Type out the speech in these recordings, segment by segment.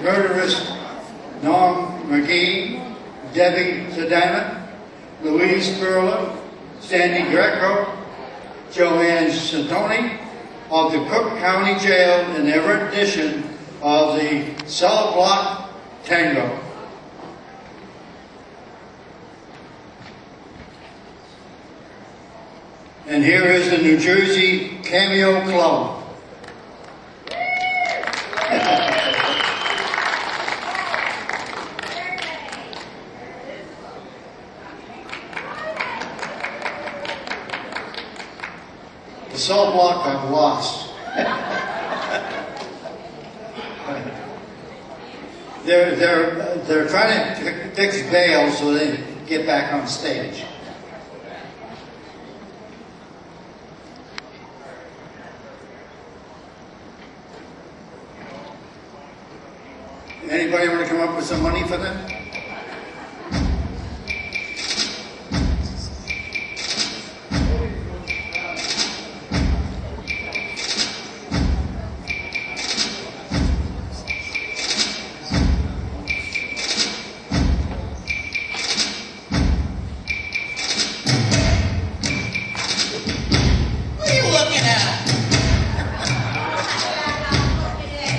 murderous Norm McGhie, Debbie Sedana, Louise Furler, Sandy Greco, Joanne Santoni of the Cook County Jail in their edition of the Cell Block Tango. And here is the New Jersey Cameo Club. The cell block got lost. They're trying to fix bail so they can get back on stage. Anybody want to come up with some money for them?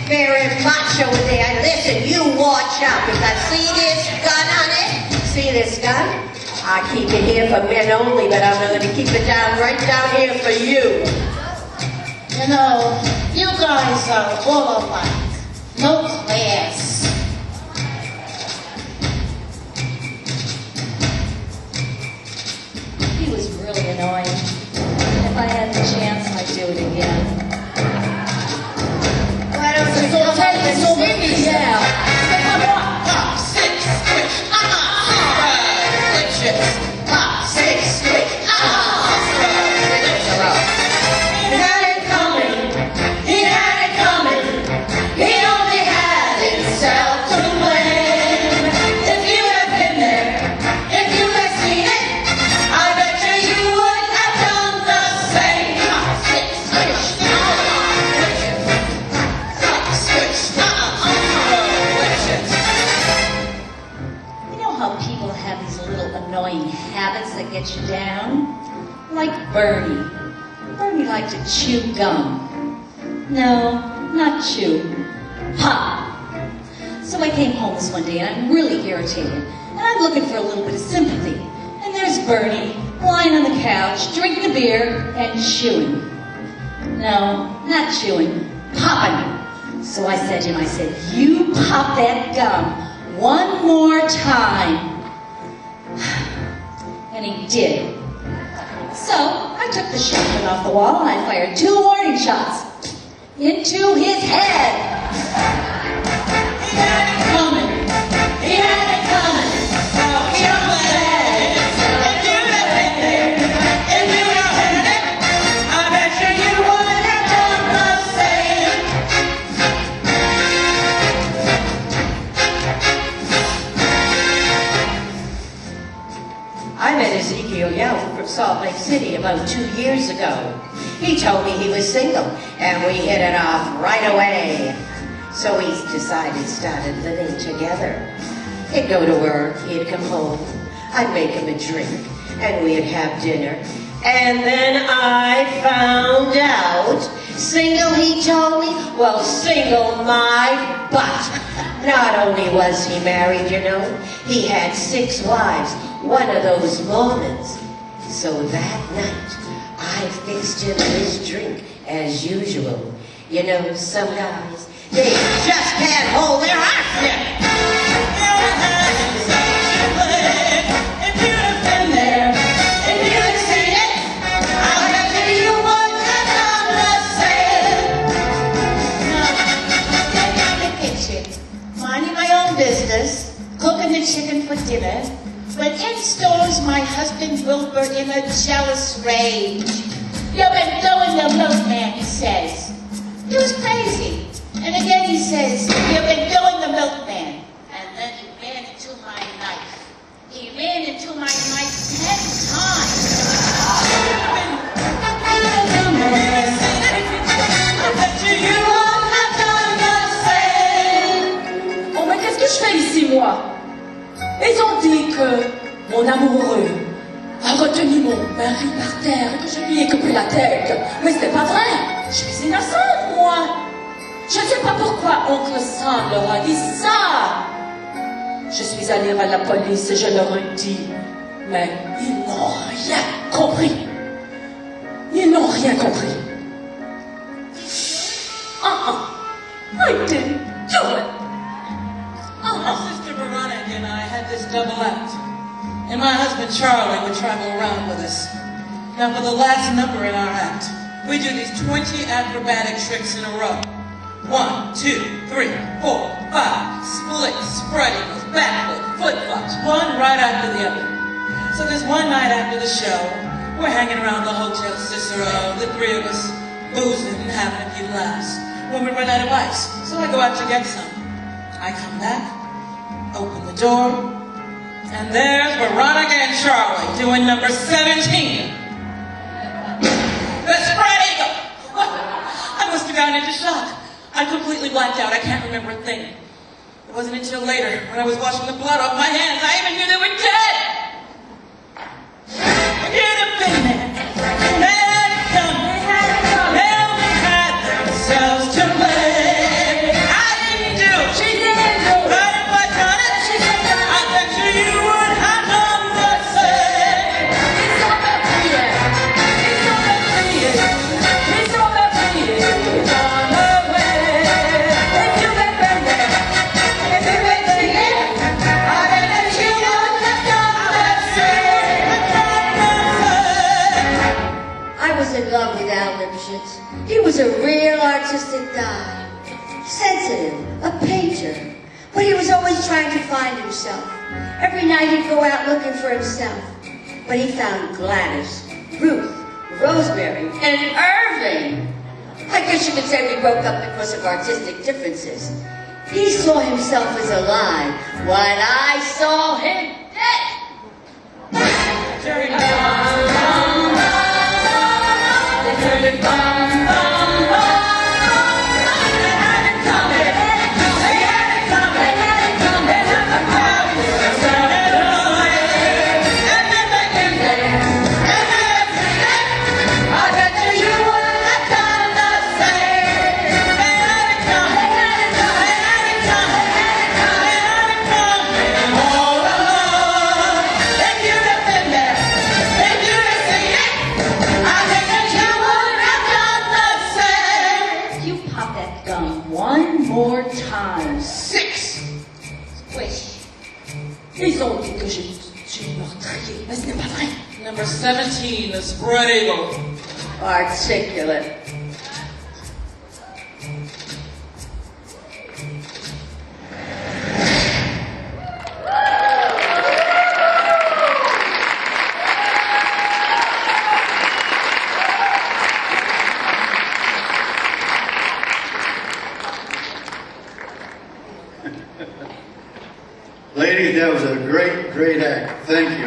Very much over there. Listen, you watch out, because see this gun on it? See this gun? I keep it here for men only, but I'm going to keep it right down here for you. You know, you guys are all alike. No class. He was really annoying. If I had the chance, I'd do it again. That get you down, like Bernie. Bernie liked to chew gum. No, not chew. Pop. So I came home this one day and I'm really irritated, and I'm looking for a little bit of sympathy. And there's Bernie lying on the couch, drinking a beer and chewing. No, not chewing, popping. So I said to him, I said, you pop that gum one more time. And he did. So I took the shotgun off the wall and I fired 2 warning shots into his head. He had it coming. He had it coming. He almost had it. If you'd have been there, if you'd have had it, I bet you would have done the same. I met Ezekiel from Salt Lake City about 2 years ago. He told me he was single, and we hit it off right away. So we started living together. He'd go to work, he'd come home, I'd make him a drink, and we'd have dinner. And then I found out, single he told me, well, single my butt. Not only was he married, you know, he had 6 wives, one of those Mormons. So that night, I fixed him his drink as usual. You know, some guys, they just can't hold their hearts in. If you'd have been there, if you'd have seen it, I bet you would have done the same. Now, I'm in the kitchen, minding my own business, cooking the chicken for dinner, when in storms my husband Wilbur in a jealous rage. You've been doing the milkman, he says. He was crazy. And again he says, you've been doing the milkman. And then he ran into my knife. He ran into my knife 10 times. I bet you won't have done the same. que je fais ici, moi? Ils ont dit que mon amoureux a retenu mon mari par terre et que je lui ai coupé la tête. Mais c'était pas vrai. Je suis innocente, moi. Je ne sais pas pourquoi oncle Sam leur a dit ça. Je suis allée à la police et je leur ai dit, mais ils n'ont rien compris. Ils n'ont rien compris. I didn't do it. My sister Veronica and I had this double act, and my husband Charlie would travel around with us. Now for the last number in our act, we do these 20 acrobatic tricks in a row. 1, 2, 3, 4, 5, splits, spreading, backward, flip flops, one right after the other. So there's one night after the show, we're hanging around the Hotel Cicero, the three of us, boozing and having a few laughs, when we run out of ice. So I go out to get some. I come back, open the door, and there's Veronica and Charlie doing number 17. The spread eagle! I must have gone into shock. I completely blacked out. I can't remember a thing. It wasn't until later, when I was washing the blood off my hands, I even knew they were dead! You'd have been there. They had it coming. They only had themselves to blame. I didn't do it. She didn't do it. But if I'd done it, I bet you would have done the same. It's all about freedom. It's all about freedom. It's all about freedom. It's on the way. If you've been there, if you've been there, I bet that you would have done the same. I was in love with Al Lipschitz. He was a real artistic guy. Sensitive, a painter. But he was always trying to find himself. Every night he'd go out looking for himself. But he found Gladys, Ruth, Rosemary, and Irving. I guess you could say we broke up because of artistic differences. He saw himself as alive, while I saw him dead. Jerry, You pop that gum one more time. 6. Squish. Ils ont dit que je suis meurtrier, mais ce n'est pas vrai. Number 17, the spread eagle. Articulate. Ladies, that was a great, great act. Thank you.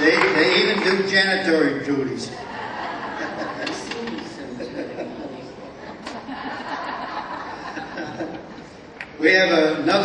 They even do janitorial duties. We have another